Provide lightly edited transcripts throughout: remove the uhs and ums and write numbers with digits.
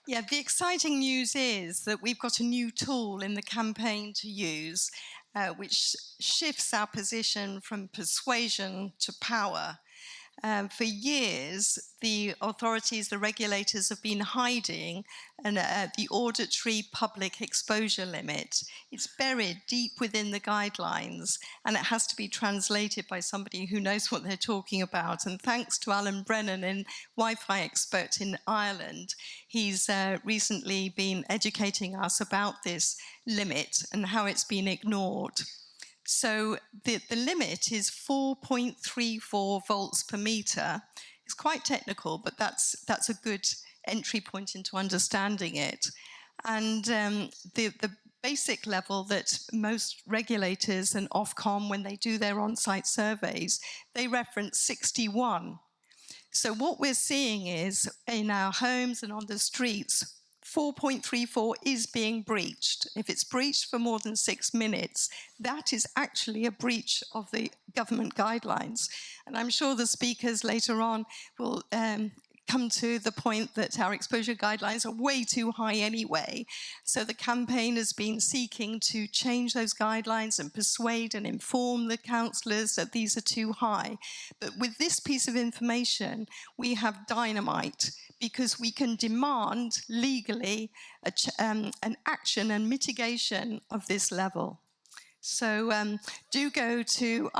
Yeah, the exciting news is that we've got a new tool in the campaign to use, which shifts our position from persuasion to power. For years, the authorities, the regulators have been hiding the auditory public exposure limit. It's buried deep within the guidelines, and it has to be translated by somebody who knows what they're talking about. And thanks to Alan Brennan, a Wi-Fi expert in Ireland, he's recently been educating us about this limit and how it's been ignored. So the limit is 4.34 volts per meter. It's quite technical, but that's a good entry point into understanding it. And the basic level that most regulators and Ofcom, when they do their on-site surveys, they reference 61. So what we're seeing is in our homes and on the streets, 4.34 is being breached. If it's breached for more than 6 minutes, that is actually a breach of the government guidelines. And I'm sure the speakers later on will come to the point that our exposure guidelines are way too high anyway. So the campaign has been seeking to change those guidelines and persuade and inform the councillors that these are too high. But with this piece of information, we have dynamite, because we can demand legally an action and mitigation of this level. So do go to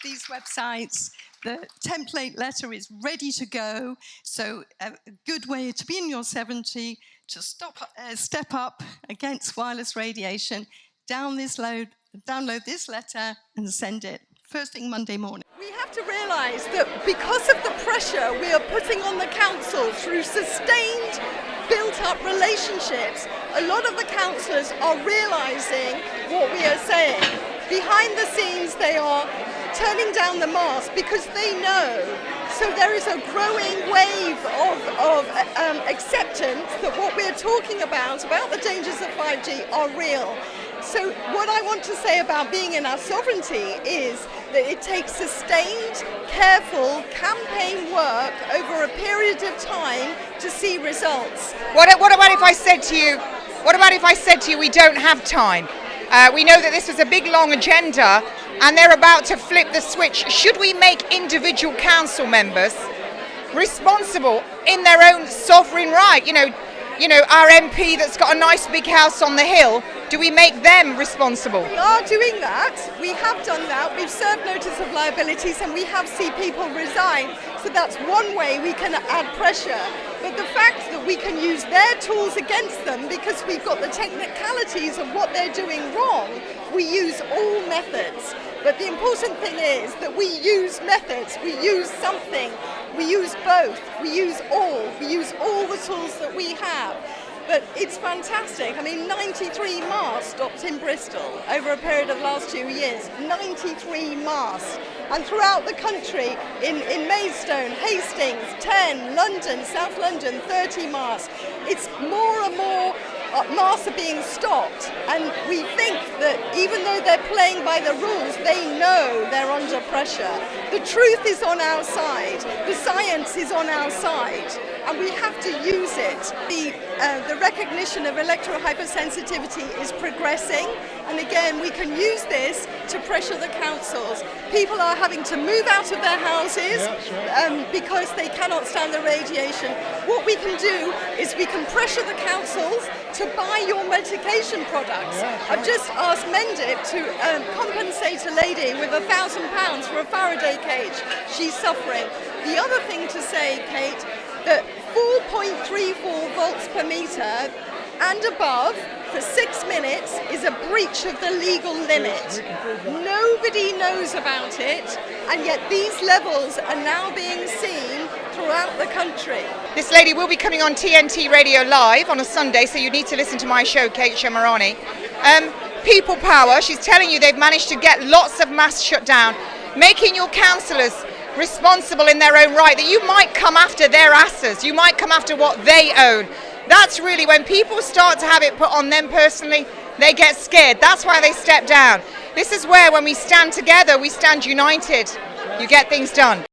these websites. The template letter is ready to go. So a good way to be in your 70, to step up against wireless radiation, download this letter and send it first thing Monday morning. We have to realise that because of the pressure we are putting on the council through sustained built-up relationships, a lot of the councillors are realising what we are saying. Behind the scenes they are turning down the mask because they know. So there is a growing wave of acceptance that what we're talking about the dangers of 5G are real. So what I want to say about being in our sovereignty is that it takes sustained, careful campaign work over a period of time to see results. What about if I said to you, we don't have time? We know that this was a big, long agenda, and they're about to flip the switch. Should we make individual council members responsible in their own sovereign right? You know, our MP that's got a nice big house on the hill, do we make them responsible? We are doing that. We have done that. We've served notice of liabilities and we have seen people resign. So that's one way we can add pressure. But the fact that we can use their tools against them because we've got the technicalities of what they're doing wrong, we use all methods. But the important thing is that we use methods, we use something, we use both, we use all the tools that we have. But it's fantastic. I mean, 93 masts stopped in Bristol over a period of the last 2 years. 93 masts. And throughout the country, in Maidstone, Hastings, 10, London, South London, 30 masts. It's more and more masts are being stopped. And we think that even though they're playing by the rules, they know they're under pressure. The truth is on our side. The science is on our side. And we have to use it. The recognition of electro hypersensitivity is progressing, and again we can use this to pressure the councils. People are having to move out of their houses because they cannot stand the radiation. What we can do is we can pressure the councils to buy your medication products. I've just asked Mendip to compensate a lady with £1,000 for a Faraday cage. She's suffering. The other thing to say, Kate, that 4.34 volts per meter and above for 6 minutes is a breach of the legal limit. Nobody knows about it, and yet these levels are now being seen throughout the country. This lady will be coming on TNT Radio Live on a Sunday, so you need to listen to my show, Kate Shemarani. People Power, she's telling you they've managed to get lots of mass shut down, making your councillors responsible in their own right, that you might come after their asses, you might come after what they own. That's really when people start to have it put on them personally, they get scared. That's why they step down. This is where when we stand together, we stand united. You get things done.